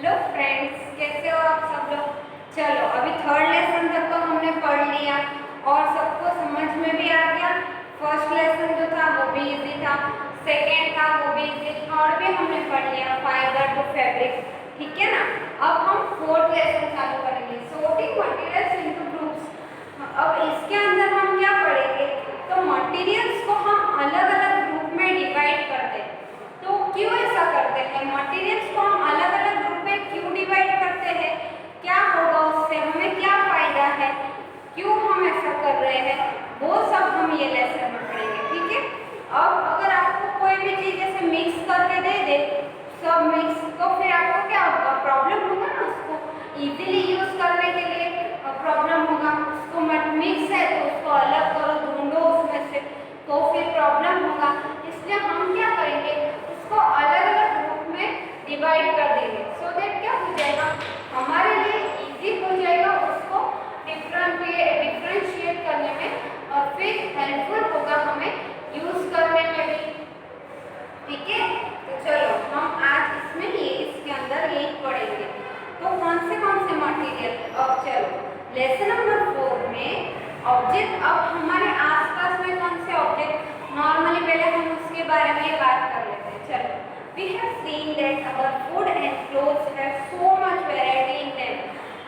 Hello friends, कैसे हो आप सब लोग। चलो अभी थर्ड लेसन तक तो हमने पढ़ लिया और सबको समझ में भी आ गया। फर्स्ट लेसन जो था वो भी इजी था, सेकेंड था वो भी इजी, थर्ड भी हमने पढ़ लिया फाइबर टू फैब्रिक। ठीक है ना। अब हम फोर्थ लेसन चालू करेंगे, sorting materials into groups। अब इसके अंदर हम क्या पढ़ेंगे, तो मटेरियल्स को हम अलग अलग ग्रुप में डिवाइड करते हैं। तो क्यों ऐसा करते हैं, मटेरियल्स को हम अलग अलग ग्रुप में क्यों डिवाइड करते हैं, क्या होगा उससे, हमें क्या फायदा है, क्यों हम ऐसा कर रहे हैं, वो सब हम ये लेसन में पढ़ेंगे। ठीक है। अब अगर आपको कोई भी चीज जैसे मिक्स करके दे दे, सब मिक्स, तो फिर आपको क्या होगा, प्रॉब्लम होगा ना, उसको इजीली यूज करने के लिए प्रॉब्लम होगा। उसको मिक्स है तो उसको अलग करो, ढूंढो उसमें से, तो फिर प्रॉब्लम होगा। इसलिए हम क्या करेंगे, उसको अलग अलग ग्रुप में डिवाइड कर देंगे, सो दैट क्या हो जाएगा, हमारे लिए इजी हो जाएगा उसको डिफरेंशिएट करने में, और फिर हेल्पफुल होगा हमें यूज करने में भी। ठीक है। तो चलो हम आज इसमें ये इसके अंदर यही पढ़ेंगे। तो कौन से मटेरियल, अब चलो लेसन नंबर 4 में ऑब्जेक्ट। अब हमारे आसपास में कौन से ऑब्जेक्ट, नॉर्मली पहले हम उसके बारे में बात कर लेते हैं। चलो, we have seen that our food and clothes have so much variety in them.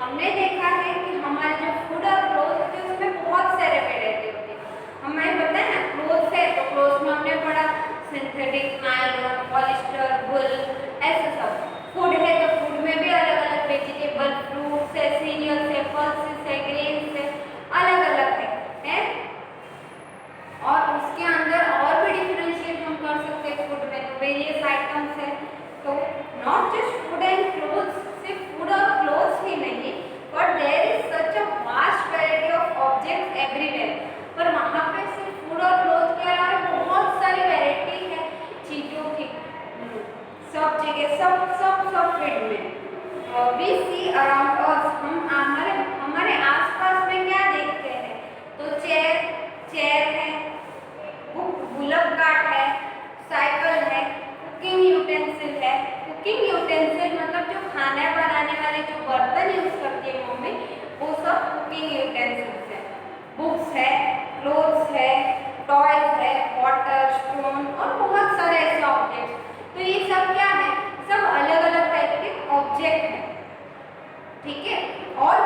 हमने देखा है कि हमारे जो फूड और क्लोथ होते हैं उसमें बहुत सारे वैरायटी होती है। हमें पता है ना, क्लोथ्स है तो क्लोथ्स में हमने पढ़ा सिंथेटिक, नायलॉन, पॉलिस्टर, वुल, ऐसे सब। फूड है तो फूड में भी अलग अलग वेजिटेबल, फ्रूट्स है, सीरियल्स है, पल्सेस है, ग्रेन्स है, अलग अलग है। और उसके अंदर और भी डिफरेंशिएट हम कर सकते हैं फूड में, तो वेरियस आइटम्स है। तो not just food and clothes, सिर्फ फूड और क्लोथ्स ही नहीं, but there is such a vast variety of objects everywhere. पर वहाँ पे सिर्फ फूड और क्लोथ के अलावा बहुत सारी वैरायटी है चीज़ों की, सब जगह, सब फील्ड में। वी सी अराउंड अस, हम हमारे आसपास में क्या देखते हैं, तो चेयर है, बुलक कार्ट है, साइकिल है, कुकिंग यूटेंसिल है। कुकिंग यूटेंसिल मतलब जो खाना बनाने वाले जो बर्तन यूज करती है मम्मी, वो सब कुकिंग यूटेंसिल्स है। बुक्स है, क्लोथ्स है, टॉयज है, वाटर, स्टोन और बहुत सारे ऐसे ऑब्जेक्ट्स। तो ये सब क्या है, सब अलग अलग टाइप के ऑब्जेक्ट हैं। ठीक है। All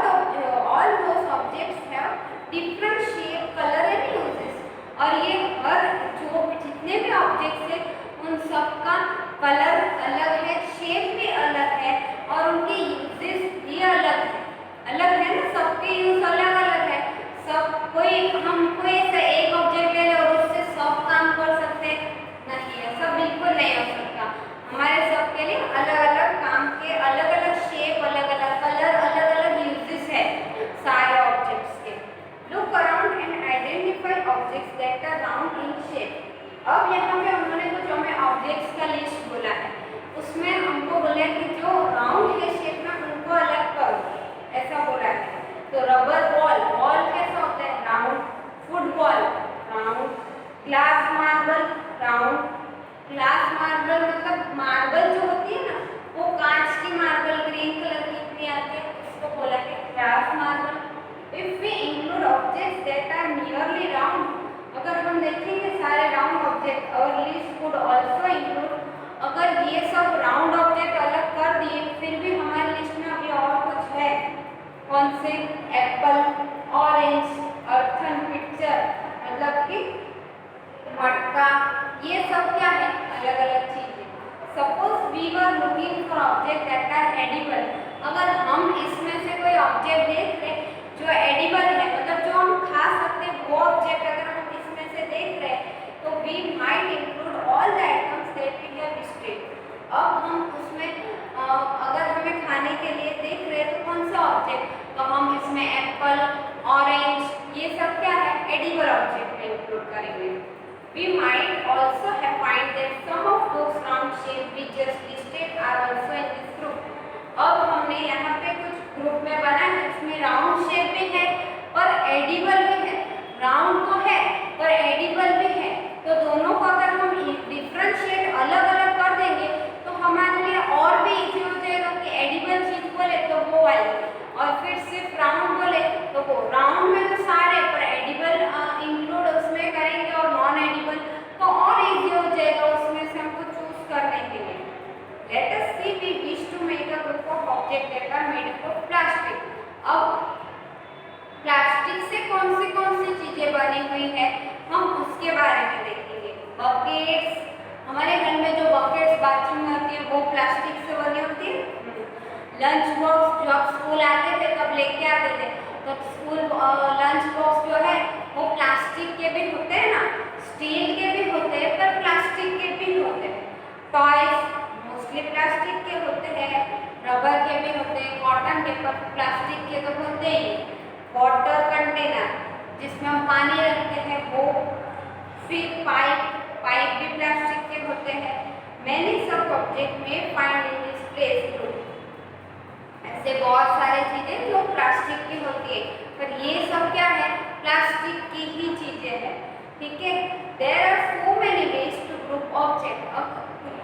those objects have different shape, colour and uses. और ये हर जो जितने भी ऑब्जेक्ट्स हैं उन सब का कलर अलग है, शेप भी अलग है, और उनके यूजेस भी अलग है। अलग है ना, सबके यूज अलग अलग है। सब हम कोई ऐसा एक ऑब्जेक्ट ले ले और उससे सब काम कर सकते नहीं, ऐसा बिल्कुल नहीं हो सकता। हमारे सबके लिए अलग अलग काम के अलग अलग शेप, अलग अलग कलर, अलग अलग यूजेस है सारे ऑब्जेक्ट्स के। Look around and identify objects that are round in shape. अब यहाँ पे उन्होंने कुछ हमें ऑब्जेक्ट्स का लिस्ट बोला है, उसमें हमको बोला है कि जो राउंड है शेप में उनको अलग करो, ऐसा बोला है। तो रबर बॉल, बॉल कैसा होता है, round. Football round. Glass marble round. Glass marble मतलब मार्बल जो होती है ना, वो कांच की मार्बल ग्रीन कलर की इतनी आती है, उसको बोला है glass marble. If we include objects that are nearly round, अगर हम देखेंगे सारे राउंड ऑब्जेक्ट, और लिस्ट वुड आल्सो इंक्लूड, अगर ये सब राउंड ऑब्जेक्ट अलग कर दिए, फिर भी हमारी लिस्ट में अभी और कुछ है। कौन से, एप्पल, ऑरेंज, अर्थन पिक्चर मतलब कि मटका, ये सब क्या है, अलग अलग चीजें। Suppose we were looking for object that are edible, अगर हम इसमें से कोई ऑब्जेक्ट देख रहे जो एडिबल है, मतलब जो हम खा सकते हैं, वो ऑब्जेक्ट अगर हम इसमें से देख रहे हैं, तो we might include all the items that we have listed. अब हम उसमें अगर हमें खाने के लिए देख रहे हैं तो कौन सा ऑब्जेक्ट, तो हम इसमें एप्पल, ऑरेंज, ये सब क्या है, एडिबल ऑब्जेक्ट में इंक्लूड करेंगे। We might also have find that some of those round shapes we just listed are also in this group. अब हमने यहाँ पे कुछ ग्रुप में बना है, इसमें राउंड शेप भी है और एडिबल भी है। राउंड तो है पर एडिबल भी है, तो दोनों को अगर हम different object that are made up of plastic. अब प्लास्टिक से कौन सी चीजें बनी हुई है हम उसके बारे में देखेंगे। बकेट्स, हमारे घर में जो बकेट्स बाथरूम में होती है वो प्लास्टिक से बनी होती है। लंच बॉक्स जो आप स्कूल आते थे तब लेके आते थे, तो स्कूल लंच बॉक्स जो है वो प्लास्टिक के भी होते हैं ना, स्टील के भी होते हैं पर प्लास्टिक के भी होते हैं। टॉयज मोस्टली प्लास्टिक के होते हैं, रबर के भी होते हैं, कॉटन के, पर प्लास्टिक के तो होते ही। वाटर कंटेनर जिसमें हम पानी रखते हैं वो, फिर पाइप भी प्लास्टिक के होते हैं। मैनी सब ऑब्जेक्ट में find in this place group. ऐसे बहुत सारे चीजें जो प्लास्टिक की होती है, पर ये सब क्या है, प्लास्टिक की ही चीजें हैं। ठीक है, there are so many ways to group object.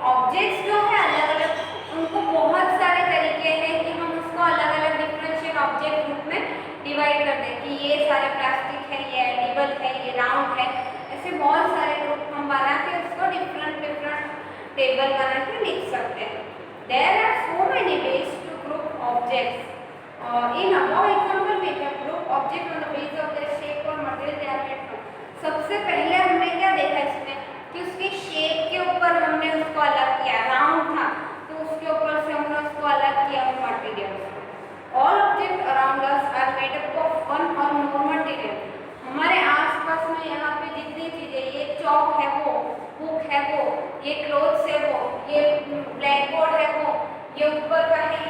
Objects जो है अलग अलग, उनको बहुत सारे तरीके हैं कि हम उसको अलग अलग डिफरेंशियल ऑब्जेक्ट ग्रुप में डिवाइड कर दें कि ये सारे प्लास्टिक है, ये एडिबल है, ये राउंड है। ऐसे बहुत सारे ग्रुप हम बना के उसको डिफरेंट टेबल बना के लिख सकते हैं। There are so many ways to group objects. In above example we can group object on the base of their shape और material they are made from. सबसे पहले हमने क्या देखा इसमें कि उसके शेप के ऊपर हमने उसको अलग किया। राउंड था तो उसके ऊपर से हमने उसको अलग किया material. All object around us are made up of one or more material. हमारे आसपास में यहाँ पे जितनी चीजें, ये चौक है वो, बुक है वो, ये क्लोथ्स है वो, ये ब्लैक बोर्ड है वो, ये ऊपर का है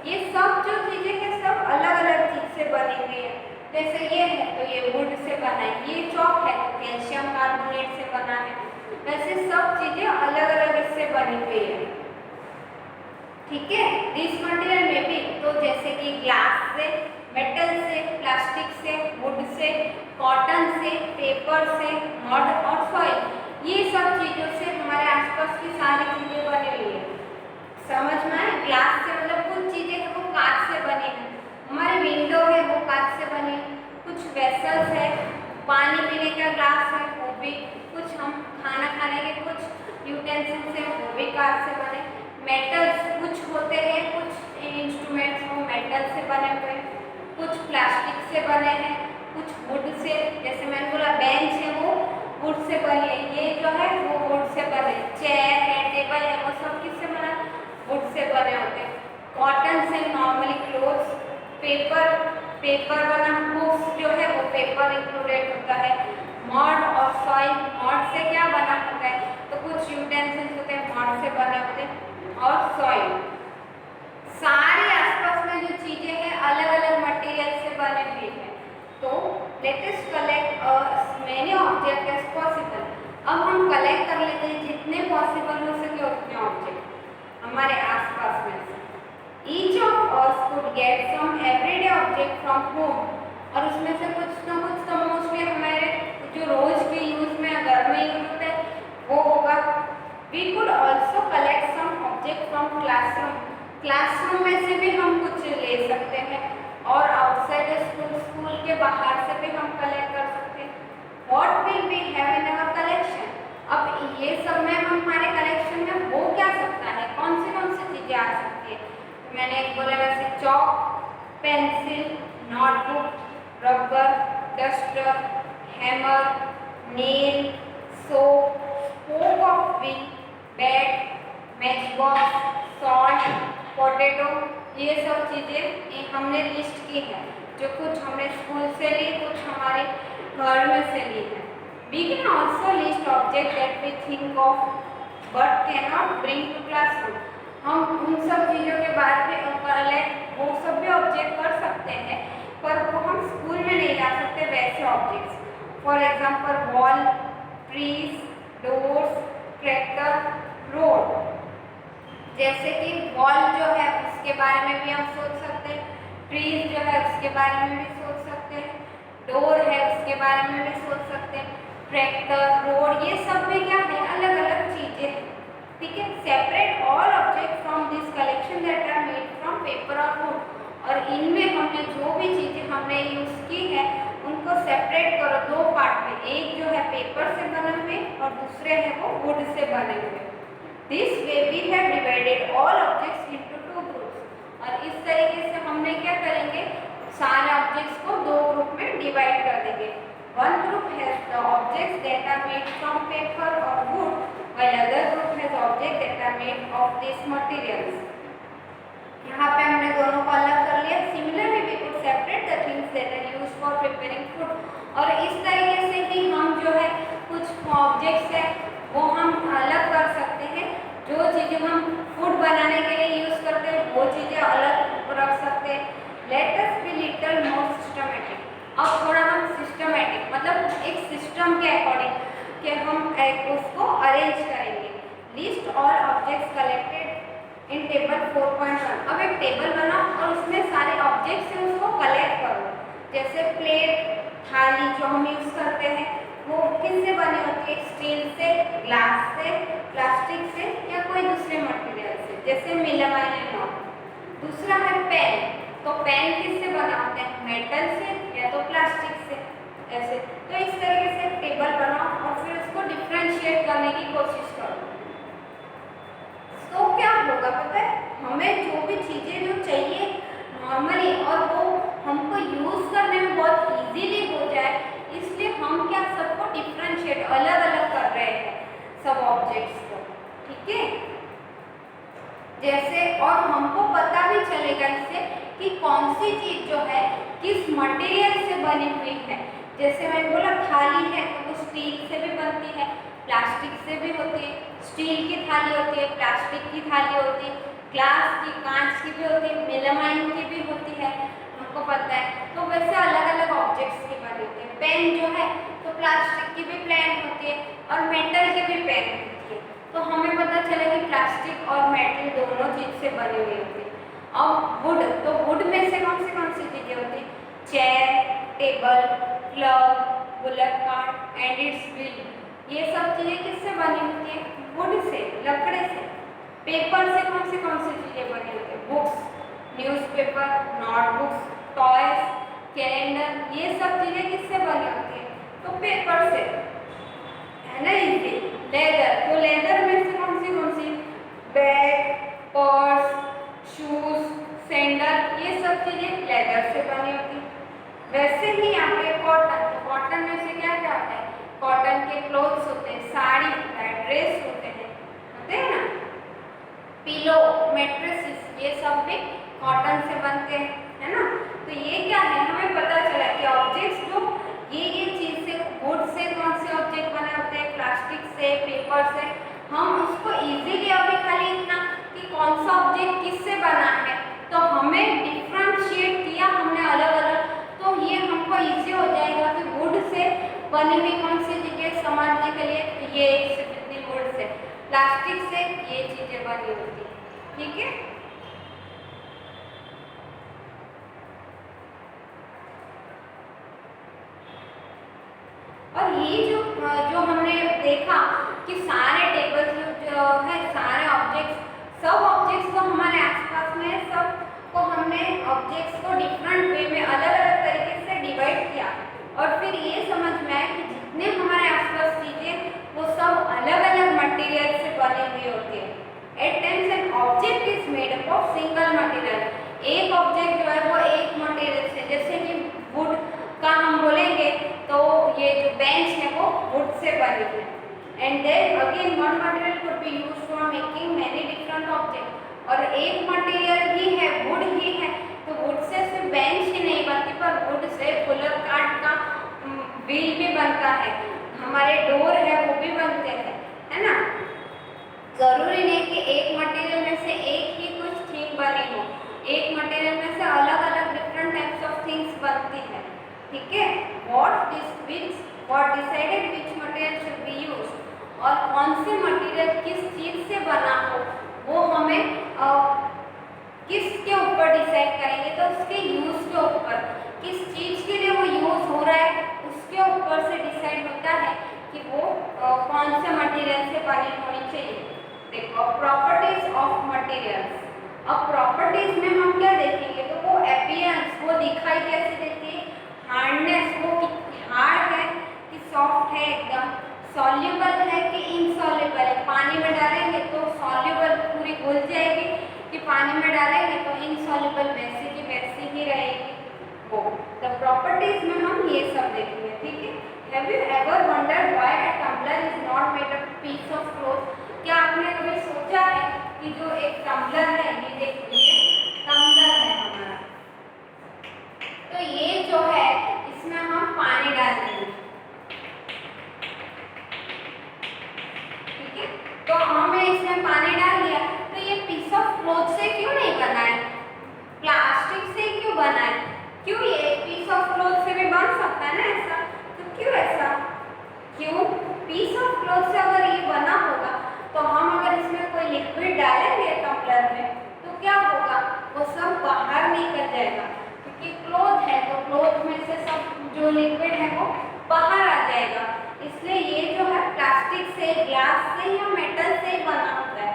ये सब जो चीजें हैं सब अलग अलग चीज से बनी हुई है। जैसे ये है तो ये वुड से बना है, ये चौक है तो कैल्शियम कार्बोनेट से बना है। वैसे सब चीजें अलग अलग इससे बनी हुई है। ठीक है, दिस मटेरियल में भी, तो जैसे कि ग्लास से, मेटल से, प्लास्टिक से, वुड से, कॉटन से, पेपर से, मड और सॉइल, ये सब चीजों से हमारे आसपास की सारी चीजें बनी हुई है। समझ में आए? ग्लास से मतलब कुछ चीजें हैं वो कांच से बनी है, हमारी विंडो है वो कांच से बनी, कुछ वेसल्स है, पानी पीने का ग्लास है वो भी, कुछ हम खाना खाने के कुछ यूटेंसिल्स हैं वो भी कांच से बने। मेटल्स कुछ होते हैं, कुछ इंस्ट्रूमेंट्स वो मेटल से बने हुए हैं, कुछ प्लास्टिक से बने हैं, कुछ वुड से, जैसे मैंने बोला बेंच है वो वुड से बनी है, ये जो है वो वुड से बने, चेयर है, टेबल है, वो सब किससे बना, वुड से बने होते हैं। कॉटन से नॉर्मली क्लोथ्स, पेपर बना, बुक्स जो है वो पेपर इंक्लूडेड होता है। मड और सॉइल, मड से क्या बना होता है, तो कुछ यूटेंसिल्स होते हैं मड से बने होते हैं, और सॉइल। सारे आसपास में जो चीजें हैं अलग अलग मटेरियल से बने हुए हैं। तो let us collect many object as possible. अब हम कलेक्ट कर लेते हैं जितने पॉसिबल हो सके उतने ऑब्जेक्ट हमारे आसपास में से। Each of us could get some everyday object from home, और उसमें से कुछ ना कुछ तो मोस्टली हमारे जो रोज के यूज में घर में यूज होता है वो होगा। We could also collect some object from classroom, classroom में से भी हम कुछ ले सकते हैं, और आउटसाइड स्कूल के बाहर से भी हम कलेक्ट कर सकते हैं। What will we have in our collection. अब ये सब में हमारे कलेक्शन में हो क्या सकता है, कौन सी चीजें आ सकती है। तो मैंने एक बोला वैसे chalk, pencil, notebook, rubber, duster, hammer, nail, soap, spoke of wheel, bat, match box, salt, potato, ये सब चीजें हमने लिस्ट की है, जो कुछ हमने स्कूल से ली, कुछ हमारे घर में से ली है। We can also list objects that we think of but cannot bring to classroom. हम उन सब चीज़ों के बारे में कलेक्ट वो सब भी ऑब्जेक्ट कर सकते हैं, पर वो हम स्कूल में नहीं ला सकते वैसे objects. For example wall, trees, doors, tractor, road. जैसे कि वॉल जो है उसके बारे में भी हम सोच सकते हैं, ट्रीज जो है उसके बारे में भी सोच सकते हैं, डोर है उसके बारे में भी सोच सकते हैं, ट्रैक्टर, रोड, ये सब में क्या है अलग अलग चीजें हैं। ठीक है, separate all object from this collection that are made from paper और वुड। और इनमें हमने जो भी चीजें हमने यूज की है उनको सेपरेट करो दो पार्ट में, एक जो है पेपर से बने हुए और दूसरे है वो वुड से बने हुए। This way we have divided all objects into two groups. और इस तरीके से हमने क्या करेंगे, सारे ऑब्जेक्ट्स को दो ग्रुप में डिवाइड कर देंगे। One group has the objects that are made from paper और wood, while other group has object that are made of this materials. यहाँ पे हमने दोनों को अलग कर लिया। Similarly we could separate the things that are used for preparing food, और इस तरीके से ही हम जो है कुछ ऑब्जेक्ट्स है वो हम अलग कर सकते हैं। जो चीज़ें हम फूड बनाने के लिए यूज़ करते हैं वो चीज़ें अलग रख सकते हैं। Let us be little more systematic. अब थोड़ा हम सिस्टमेटिक मतलब एक सिस्टम के अकॉर्डिंग कि हम उसको अरेंज करेंगे। List all objects collected in table 4.1। अब एक टेबल बनाओ और उसमें सारे ऑब्जेक्ट्स हैं उसको कलेक्ट करो। जैसे प्लेट, थाली जो हम यूज़ करते हैं वो किससे बनी होती है, स्टील से, ग्लास से, प्लास्टिक से या कोई दूसरे मटेरियल से, जैसे मेलामाइन एंड ऑल। दूसरा है पेन, तो पेन किससे बना होता है, मेटल से या तो प्लास्टिक से, ऐसे। तो इस तरीके से टेबल बनाओ और फिर उसको डिफ्रेंशिएट करने की कोशिश करो। तो क्या होगा पता है, हमें जो भी चीज़ें जो चाहिए नॉर्मली और वो हमको यूज़ करने में बहुत इजीली हो जाए, इसलिए हम क्या सबको डिफ्रेंशिएट अलग अलग कर रहे हैं सब ऑब्जेक्ट्स को, ठीक है। जैसे और हमको पता भी चलेगा इससे कि कौन सी चीज़ जो है किस मटेरियल से बनी हुई है। जैसे मैंने बोला थाली है तो वो स्टील से भी बनती है, प्लास्टिक से भी होती है। स्टील की थाली होती है, प्लास्टिक की थाली होती है, ग्लास की, कांच की भी होती है, मेलामाइन की भी होती है, हमको पता है। तो वैसे अलग अलग ऑब्जेक्ट्स की बनी होती है। पेन जो है तो प्लास्टिक की भी पेन होती है और मेटल की भी पेन होती है। तो हमें पता चला कि प्लास्टिक और मेटल दोनों चीज़ से बनी हुई होती है। अब वुड, तो वुड में से कौन सी चीज़ें होती हैं, chair, table, plug, bullet cart and it's wheel, ये सब चीज़ें किससे बनी होती है, वुड से, लकड़े से। पेपर से कौन सी चीज़ें बनी होती है, books, newspaper, notebooks, toys, calendar, ये सब चीज़ें किससे बनी होती है, तो पेपर से, है ना, इजी। लेदर, तो लेदर में से कौन सी बैग, पर्स, शूज, सैंडल, ये सब चीज़ें लेदर से बनी होती है। वैसे ही यहाँ पे कॉटन, तो कॉटन में से क्या क्या होता है, कॉटन के क्लोथ्स होते हैं, साड़ी होता है, ड्रेस होते हैं ना, पिलो, मैट्रेसेस, ये सब भी कॉटन से बनते हैं, है ना। तो ये क्या है, हमें पता चला कि ऑब्जेक्ट्स जो ये चीज़ से, वुड से कौन से ऑब्जेक्ट बने होते हैं, प्लास्टिक से, पेपर से। हम उसको इजीली अभी खाली इतना कि कौन सा ऑब्जेक्ट किससे बना है तो हमें डिफ्रेंशिएट किया हमने अलग अलग, तो ये हमको इजी हो जाएगा कि वुड से बनी हुई कौन सी चीज़ें समझने के लिए, ये जितनी वुड से, प्लास्टिक से ये चीज़ें बनी होती है, ठीक है। और ये जो हमने देखा कि सारे टेबल्स जो है, सारे ऑब्जेक्ट्स, सब ऑब्जेक्ट्स तो हमारे आसपास में है, सब को हमने ऑब्जेक्ट्स को डिफरेंट वे में अलग अलग तरीके से डिवाइड किया और फिर ये समझ में आया कि जितने हमारे आसपास चीज़ें वो सब अलग अलग मटेरियल से बनी हुई होती है। At times an object is made up of single material, एक ऑब्जेक्ट जो है वो एक मटेरियल से, जैसे कि वुड का हम बोलेंगे तो ये जो बेंच है वो वुड से बनी है। And then again one material could be used for making many different object, और एक मटेरियल ही है, वुड ही है, तो वुड से सिर्फ बेंच ही नहीं बनती पर वुड से बुलेट कार्ट का व्हील भी बनता है, हमारे डोर है वो भी बनते हैं, है ना। जरूरी नहीं कि एक मटेरियल में से एक ही कुछ थिंग बनी हो, एक मटेरियल में से अलग अलग डिफरेंट टाइप्स ऑफ थिंग्स बनती है, ठीक है। What decided which material should be used, और कौन से मटेरियल किस चीज़ से बना हो वो हमें किसके ऊपर डिसाइड करेंगे, तो उसके यूज़ के ऊपर, किस चीज़ के लिए वो यूज़ हो रहा है उसके ऊपर से डिसाइड होता है कि वो कौन से मटेरियल से बनी होनी चाहिए। देखो प्रॉपर्टीज ऑफ मटेरियल्स, अब प्रॉपर्टीज में हम क्या देखेंगे, तो वो अपीयरेंस, वो दिखाई कैसे देती है, हार्डनेस, वो हार्ड है कि सॉफ्ट है एकदम, सॉल्युबल है कि इनसॉल्युबल है, पानी में डालेंगे तो सॉल्युबल पूरी घुल जाएगी कि पानी में डालेंगे तो इनसॉल्युबल वैसे की वैसी ही रहेगी वो। द प्रॉपर्टीज में हम ये सब देखेंगे, ठीक है। Have you ever wondered why a tumbler is not made a piece of cloth? क्या आपने कभी सोचा है कि जो एक टम्बलर है, ये देखिए टम्बलर है हमारा, तो ये जो है इसमें हम पानी डाल देंगे, ठीक है। तो हमने इसमें पानी डाल दिया, तो ये पीस ऑफ क्लॉथ से क्यों नहीं बना है, प्लास्टिक से क्यों बना है? क्यों ये पीस ऑफ क्लॉथ से भी बन सकता है ना ऐसा, तो क्यों ऐसा, क्यों? पीस ऑफ क्लॉथ से अगर ये बना होगा तो हम अगर इसमें कोई लिक्विड डालेंगे टम्बलर में तो क्या होगा, वो सब बाहर निकल जाएगा, क्योंकि क्लॉथ है तो क्लॉथ में से सब जो लिक्विड है वो बाहर आ जाएगा। इसलिए ये जो है प्लास्टिक से, ग्लास से या मेटल से बना होता है।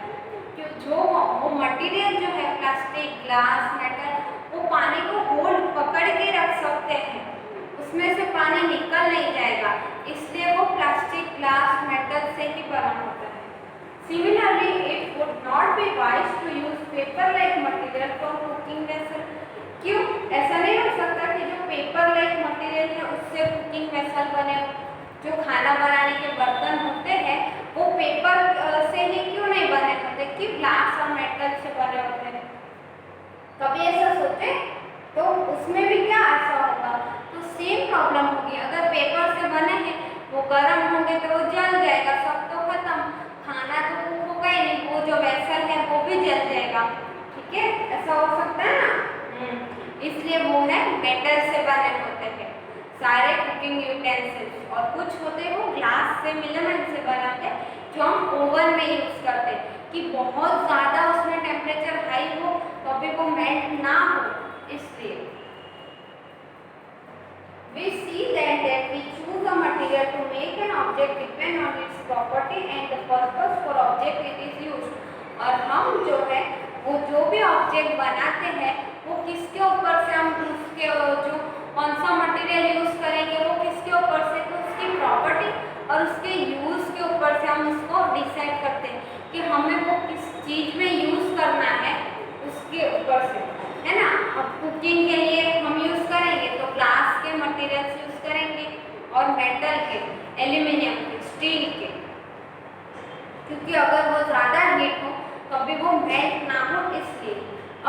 क्यों? जो वो मटेरियल जो है प्लास्टिक, ग्लास, मेटल, वो पानी को होल्ड पकड़ के रख सकते हैं, उसमें से पानी निकल नहीं जाएगा, इसलिए वो प्लास्टिक, ग्लास, मेटल से ही बना होता है। Similarly, it would not be wise to use paper-like material for cooking vessel. क्यों? ऐसा नहीं हो सकता कि जो पेपर-like मटेरियल है उससे कुकिंग वेसल बने, जो खाना बनाने के बर्तन होते हैं वो पेपर से ही क्यों नहीं बने होते, क्यों ग्लास और मेटल से बने होते हैं? कभी ऐसा सोचे? तो उसमें भी क्या ऐसा होगा, तो सेम प्रॉब्लम होगी। अगर पेपर से बने हैं वो गर्म होंगे तो वो जल जाएगा, सब तो खत्म, खाना तो कुक होगा ही नहीं, वो जो वेसल है वो भी जल जाएगा, ठीक है। ऐसा हो सकता है ना। इसलिए वो है मेटल से बने होते हैं सारे कुकिंग यूटेंसिल्स, और कुछ होते हैं वो ग्लास से, फिलामेंट से बनाते हैं, जो हम ओवन में यूज करते हैं कि बहुत ज़्यादा उसमें टेम्परेचर हाई हो तो अभी वो मेल्ट ना हो, इसलिए। We see that we choose a material to make an object depend on its property and the purpose for object it is used. और हम जो है वो जो भी ऑब्जेक्ट बनाते हैं वो किसके ऊपर से, हम उसके जो कौन सा मटेरियल यूज करेंगे वो किसके ऊपर से, तो उसकी प्रॉपर्टी और उसके यूज के ऊपर से हम उसको डिसाइड करते हैं कि हमें वो किस चीज में यूज करना है, उसके ऊपर से, है ना। अब कुकिंग के लिए हम यूज करेंगे तो ग्लास के मटेरियल्स यूज करेंगे और मेटल के, एल्यूमिनियम के, स्टील के, क्योंकि अगर वो ज़्यादा हीट हो तो अभी वो मेल्ट ना हो, इसलिए।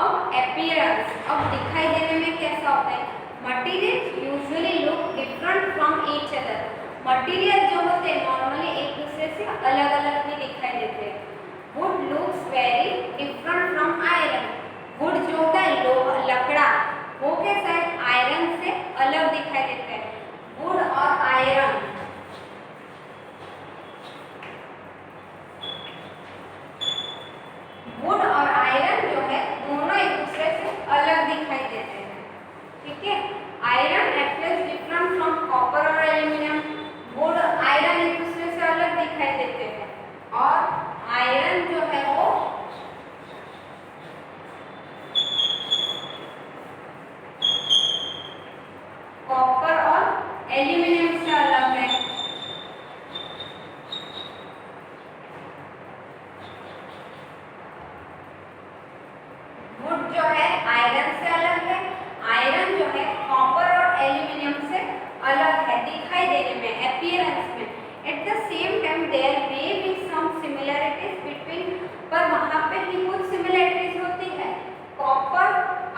अब अपीयरेंस, अब दिखाई देने में कैसा होता है, materials usually look different from each other. Material जो होते हैं नॉर्मली एक दूसरे से अलग अलग ही दिखाई देते हैं। Would looks very different from iron. Would जो होता है लोहा, लकड़ा, वो कैसा है, आयरन से अलग दिखाई देता है। वुड और आयरन, वुड और आयरन जो है दोनों एक दूसरे से अलग दिखाई देते हैं, ठीक है। Iron actually different from copper और एल्यूमिनियम। वुड, आयरन एक दूसरे से अलग दिखाई देते हैं, और आयरन जो है वो कॉपर और एल्यूमिनियम से अलग है। वुड जो है आयरन से अलग है, आयरन जो है कॉपर और एल्यूमिनियम से अलग है दिखाई देने में, अपीयरेंस में। At the same time there may be some similarities between, पर वहाँ पे ही कुछ सिमिलरिटीज होती है। Copper,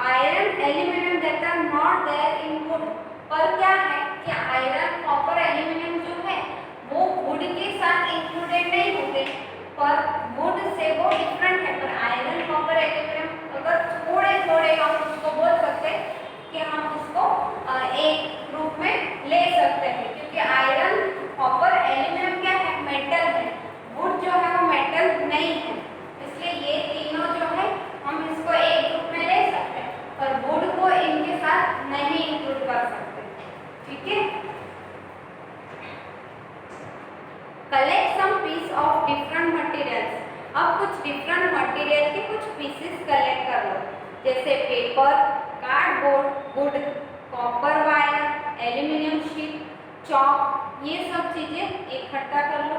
iron, aluminium that are not there in wood. पर क्या है कि आयरन, कॉपर, एल्यूमिनियम जो है वो वुड के साथ इंक्लूडेड नहीं होते, पर वुड से वो डिफरेंट है। पर आयरन, कॉपर, एल्यूमिनियम अगर थोड़े थोड़े हम उसको बोल सकते हैं कि हम उसको एक ग्रुप में ले सकते हैं, क्योंकि आयरन, कॉपर, एल्यूमिनियम क्या है, मेटल है। वुड जो है वो मेटल नहीं है, इसलिए ये तीनों जो है हम इसको एक ग्रुप में ले सकते हैं, पर वुड को इनके साथ नहीं इंक्लूड कर सकते, ठीक है। Collect some piece of different materials. अब कुछ डिफरेंट मटेरियल के कुछ पीसेस कलेक्ट कर लो, जैसे paper, cardboard, wood, copper wire, aluminium sheet, chalk, ये सब चीजें इकट्ठा कर लो।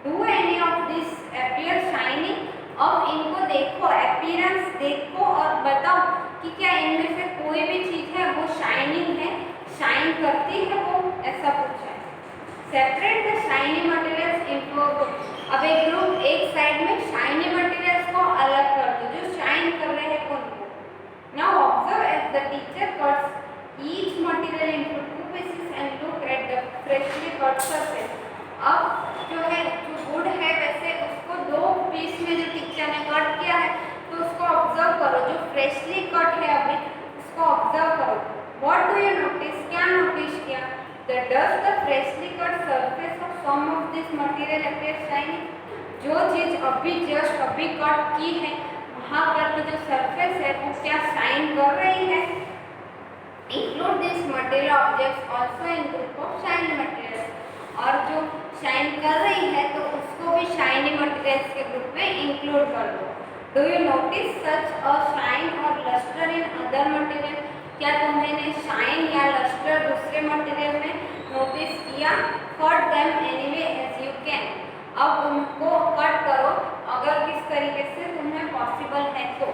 Do any of this appear shining. अब इनको देखो, अपीयरेंस देखो और बताओ कि क्या इनमें से कोई भी चीज है वो शाइनिंग है, शाइन करती है वो, ऐसा पूछा है। Separate the shiny materials into a group. अब एक ग्रुप एक साइड में शाइनी मटेरियल्स को अलग कर दो, जो शाइन कर रहे हैं उनको। Now observe as the teacher cuts each material into two pieces and look at the freshly cut surface. अब जो है जो वुड है वैसे उसको दो पीस में जो टीचर ने कट किया है तो उसको ऑब्जर्व करो, जो फ्रेशली कट है अभी उसको ऑब्जर्व करो। व्हाट डू यू नोटिस, क्या नोटिस किया? The does the freshly cut surface of some of this material appear shiny? जो चीज अभी जस्ट अभी कट की है वहाँ पर की जो सरफेस है वो क्या शाइन कर रही है? Include this material objects also in group of shiny materials। और जो शाइन कर रही है तो उसको भी शाइनी मटेरियल्स के ग्रुप में इंक्लूड कर दो। Do you notice such a shine और लस्टर इन अदर मटेरियल? क्या तुमने शाइन या लस्टर दूसरे मटेरियल में नोटिस किया? Cut them anyway as you can. अब उनको कट करो अगर किस तरीके से तुम्हें पॉसिबल है तो।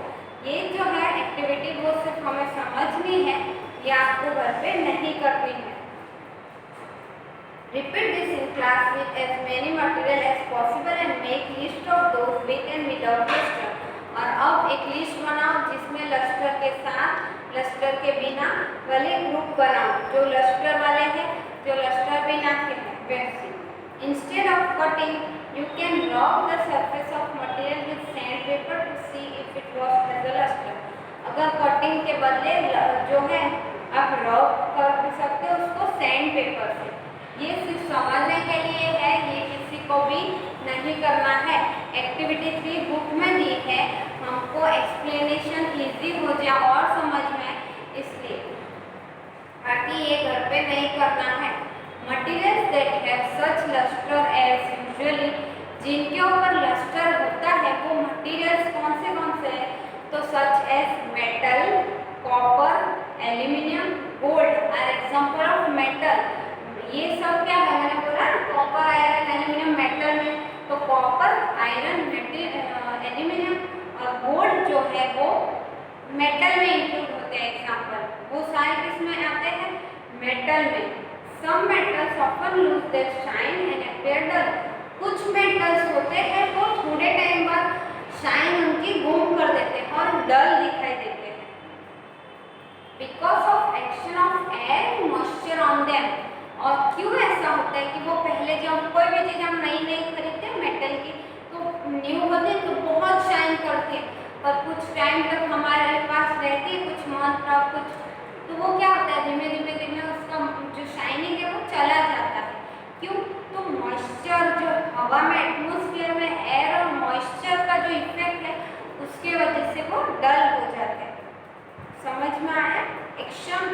ये जो है एक्टिविटी वो सिर्फ हमें समझनी है, ये आपको घर पे नहीं करनी है। Repeat this in class with as many material as possible and make list of those with and without luster। और अब एक लिस्ट बनाओ जिसमें लस्टर के साथ, लस्टर के बिना वाले ग्रुप बनाओ, जो लस्टर वाले हैं, जो लस्टर बिना के हैं वैसे। Instead of cutting, you can rub the surface of material with sandpaper to see if it was has a luster। अगर कटिंग के बदले जो है आप रब कर सकते हो उसको सैंड पेपर से। ये सिर्फ समझने के लिए है, ये किसी को भी नहीं करना है। एक्टिविटी 3 बुक में दी है, हमको एक्सप्लेनेशन इजी हो जाए और समझ में, इसलिए बाकी ये घर पे नहीं करना है। Materials that have such lustre as usually, जिनके ऊपर लस्टर होता है वो मटीरियल्स कौन से हैं? तो such as metal, copper, aluminium, gold are example of metal. ये सब क्या है, मैंने बोला कॉपर, आयरन, एल्यूमिनियम मेटल में, तो कॉपर, आयरन, एल्यूमिनियम और गोल्ड जो है वो मेटल में इंक्लूड होते हैं। एग्जांपल वो सारे किस में आते हैं? मेटल में। Some metals often lose their shine and appear dull. कुछ मेटल्स होते हैं वो थोड़े टाइम बाद शाइन उनकी गुम कर देते हैं और डल दिखाई देते हैं। Because of action of air moisture on them. और क्यों ऐसा होता है कि वो पहले जब कोई भी चीज़ हम नई खरीदते हैं मेटल की तो न्यू होती है तो बहुत शाइन करती है, पर कुछ टाइम तक हमारे पास रहती है, कुछ मंथ का कुछ, तो वो क्या होता है धीमे धीमे उसका जो शाइनिंग है वो चला जाता है। क्यों? तो मॉइस्चर जो हवा में, एटमॉस्फेयर में एयर और मॉइस्चर का जो इफेक्ट है उसके वजह से वो डल हो जाते हैं। समझ में आया? एक्शन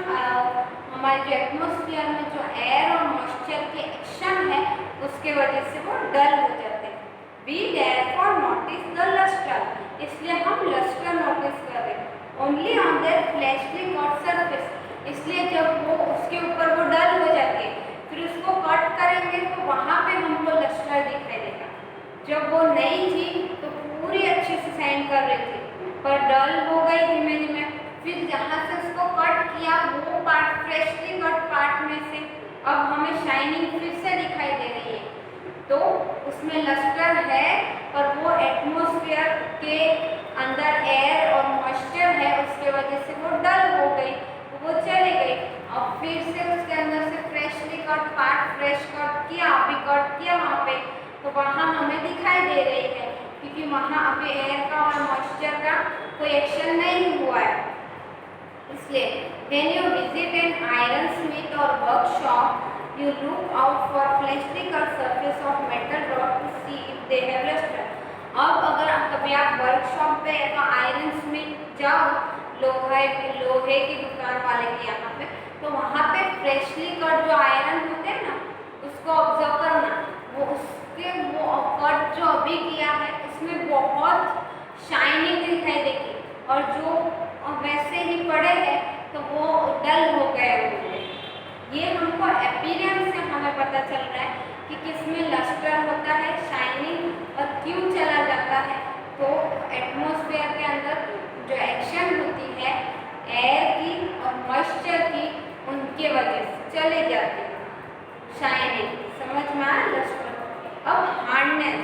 हमारे जो एटमॉस्फेयर में जो एयर और मॉइस्चर के एक्शन है उसके वजह से वो डल हो जाते हैं। We therefore notice the lustre, इसलिए हम लस्टर नोटिस कर रहे हैं। Only on their freshly cut surface, इसलिए जब वो उसके ऊपर वो डल हो जाती है फिर उसको कट करेंगे तो वहाँ पे हमको लस्टर दिखाई देगा। जब वो नई थी तो पूरी अच्छे से शाइन कर रही थी पर डल हो गई धीमे धीमे, फिर जहाँ से उसको कट किया वो पार्ट फ्रेशली कट पार्ट में से अब हमें शाइनिंग फिर से दिखाई दे रही है। तो उसमें लस्टर है और वो एटमॉस्फेयर के अंदर एयर और मॉइस्चर है उसके वजह से वो डल हो गई, वो चली गई। अब फिर से उसके अंदर से freshly cut part fresh cut किया, अभी कट किया वहाँ पे, तो वहाँ हमें दिखाई दे रही है क्योंकि वहाँ अभी एयर का और मॉइस्चर का कोई एक्शन नहीं हुआ है। इसलिए when you visit an iron smith or workshop, you look out for freshly cut surface of metal rod to see if they have luster। अब अगर कभी आप वर्कशॉप पे या आयरन स्मिथ जाओ, लोहे की दुकान वाले के यहाँ पे, तो वहाँ पे फ्रेशली कट जो आयरन होते हैं ना उसको ऑब्जर्व करना, वो उसके वो कट जो अभी किया है उसमें बहुत शाइनिंग दिखाई देगी और जो वैसे ही पड़े हैं तो वो डल हो गए होंगे। ये हमको अपीयरेंस से हमें पता चल रहा है कि किसमें लस्टर होता है, शाइनिंग, और क्यों चला जाता है। तो एटमॉस्फेयर के अंदर जो एक्शन होती है मॉइस्चर की उनके वजह से चले जाते हैं। शाइनिंग, समझ में आया लस्टर। अब हार्डनेस,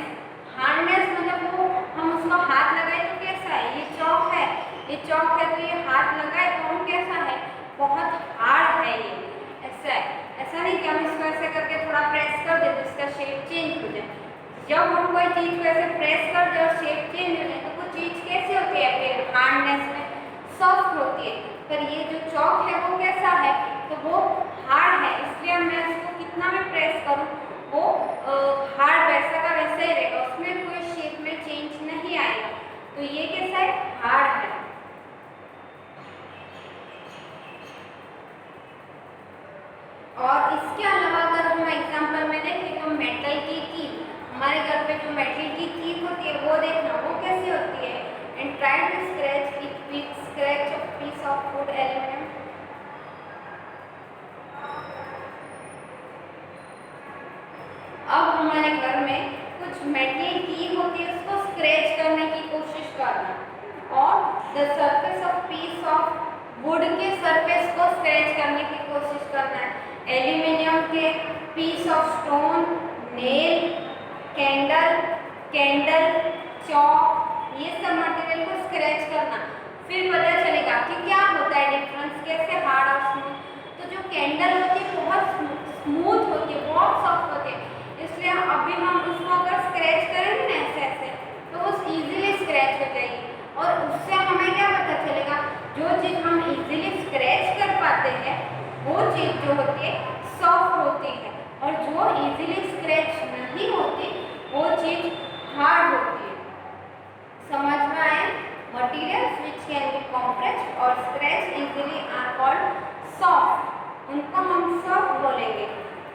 हार्डनेस मतलब वो हम उसको हाथ लगाए तो कैसा है, ये चौक है, ये चौक है तो ये हाथ लगाए तो हम कैसा है, बहुत हार्ड है ये, ऐसा है। ऐसा नहीं कि हम इसको ऐसे करके थोड़ा प्रेस कर दे तो इसका शेप चेंज हो जाए। जब हम कोई चीज़ को ऐसे प्रेस कर दे और शेप चेंज हो जाए तो वो चीज़ कैसे होती है, फिर हार्डनेस में सॉफ्ट होती है। पर ये जो चौक है वो कैसा है, तो वो हार्ड है, इसलिए मैं इसको कितना भी प्रेस करूँ वो हार्ड वैसा का वैसा ही रहेगा, उसमें कोई शेप में चेंज नहीं आएगा। तो ये कैसा है, हार्ड है। और इसके अलावा अगर हम एग्जांपल में देखें तो मेटल की कील, हमारे घर पे जो मेटल की कील होती है वो देखना वो कैसी होती है। And try to scratch it with scratch a piece of wood aluminium. अब हमारे घर में कुछ मेटल की होती है, उसको स्क्रैच करने की कोशिश करना और the surface of piece of wood के सरफेस को स्क्रैच करने की कोशिश करना है। एल्यूमिनियम के piece of stone, nail, candle, chalk, ये सब मटेरियल को स्क्रैच करना, फिर पता चलेगा कि क्या होता है डिफरेंस, कैसे हार्ड और स्मूथ। तो जो कैंडल होती है बहुत स्मूथ होती है, बहुत सॉफ्ट होती है, इसलिए अभी हम उसको अगर स्क्रैच करेंगे ना ऐसे ऐसे तो वो इजीली स्क्रैच हो जाएगी। और उससे हमें क्या पता चलेगा, जो चीज़ हम इजीली स्क्रैच कर पाते हैं वो चीज़ जो होती है सॉफ्ट होती है, और जो इजीली स्क्रैच नहीं होती वो चीज़ हार्ड होती है। समझ में आए। Materials which can be compressed और scratch easily are called soft, उनको हम सॉफ्ट बोलेंगे।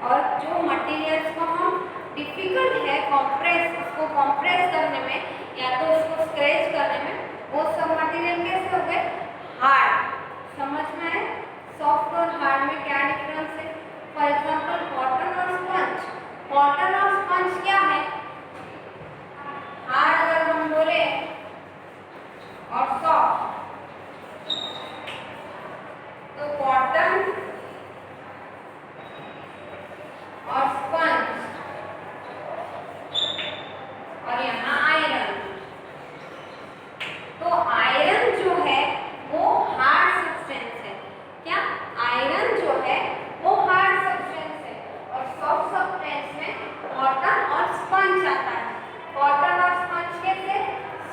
और जो मटेरियल्स को हम डिफिकल्ट है कॉम्प्रेस, उसको कॉम्प्रेस करने में या तो उसको स्क्रैच करने में, वो सब मटेरियल कैसे हो गए, हार्ड। समझ में आए। सॉफ्ट और हार्ड में क्या डिफरेंस है। फॉर एग्जाम्पल कॉटन और स्पंज, कॉटन और स्पंज क्या है, हार्ड अगर हम बोले और सॉफ्ट, तो कॉटन और स्पंज और यहाँ आयरन। तो आयरन जो है वो हार्ड सब्सटेंस है, क्या आयरन जो है वो हार्ड सब्सटेंस है, और सॉफ्ट सब्सटेंस में कॉटन और स्पंज आता है। कॉटन और स्पंज कैसे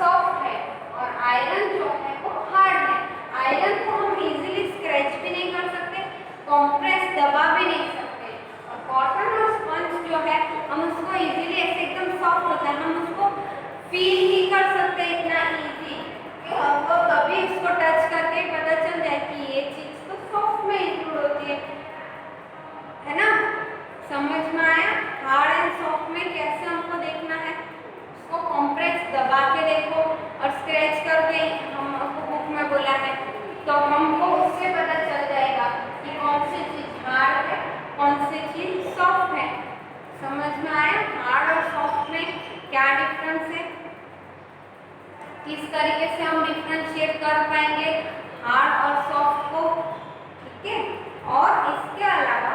सॉफ्ट है और आयरन जो है वो हार्ड है। आयरन को हम इजीली स्क्रैच भी नहीं कर सकते, कॉम्प्रेस दबा भी नहीं सकते, और कॉटन और स्पंज जो है हम उसको इजीली ऐसे एकदम सॉफ्ट होता है, हम उसको फील ही कर सकते हैं इतना इजी कि हमको कभी उसको टच करके पता चल जाए कि ये चीज़ तो सॉफ्ट में इंक्लूड होती है ना। समझ में आया। हार्ड एंड सॉफ्ट में कैसे हमको देखना है, उसको कॉम्प्रेस दबा के देखो और स्क्रैच करके हमको बुक में बोला है तो हमको उससे पता चल जाएगा कि कौन सी चीज़ हार्ड है, कौन सी चीज़ सॉफ्ट है। समझ में आया। हार्ड और सॉफ्ट में क्या डिफरेंस है, किस तरीके से हम डिफरेंशिएट कर पाएंगे हार्ड और सॉफ्ट को, ठीक है। और इसके अलावा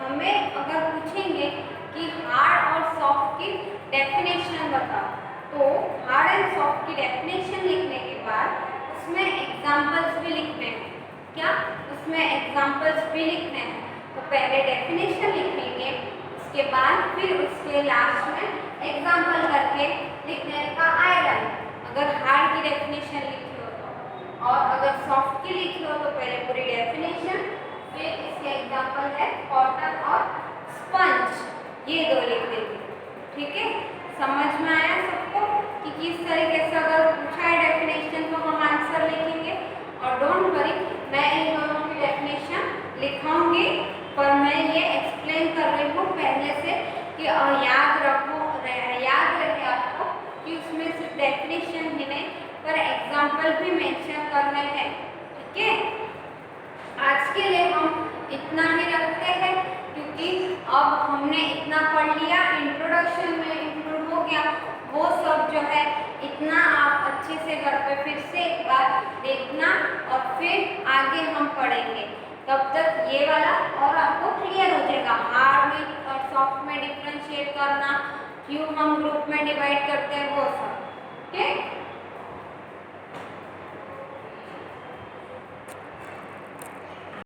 हमें अगर पूछेंगे कि हार्ड और सॉफ्ट की डेफिनेशन बताओ, तो हार्ड एंड सॉफ्ट की डेफिनेशन लिखने के बाद उसमें एग्जांपल्स भी लिखने हैं। क्या उसमें एग्जांपल्स भी लिखने हैं, तो पहले डेफिनेशन लिखेंगे, उसके बाद फिर उसके लास्ट में एग्जांपल करके लिखने का आयरन, अगर हार्ड की डेफिनेशन लिखी हो तो, और अगर सॉफ्ट की लिखी हो तो पहले पूरी डेफिनेशन, फिर इसके एग्जांपल है कॉटन और स्पंज, ये दो लिख देंगे, ठीक है। समझ में आया सबको कि किस तरीके से अगर पूछा है डेफिनेशन तो हम आंसर लिखेंगे। और डोंट वरी, मैं इन दोनों की डेफिनेशन लिखाऊंगी, पर मैं ये एक्सप्लेन कर रही हूँ पहले से कि याद रखो, याद रहे आपको कि उसमें सिर्फ डेफिनेशन ही नहीं पर एग्जाम्पल भी मेंशन करने हैं, ठीक है। आज के लिए हम इतना ही रखते हैं क्योंकि अब हमने इतना पढ़ लिया, इंट्रोडक्शन में इंक्लूड हो गया वो सब जो है, इतना आप अच्छे से घर पे फिर से एक बार देखना और फिर आगे हम पढ़ेंगे। तब तक ये वाला और आपको क्लियर हो जाएगा। हार्ड में और सॉफ्ट में डिफ्रेंशिएट करना, क्यों हम ग्रुप में डिवाइड करते हैं वो सब। ठीक है।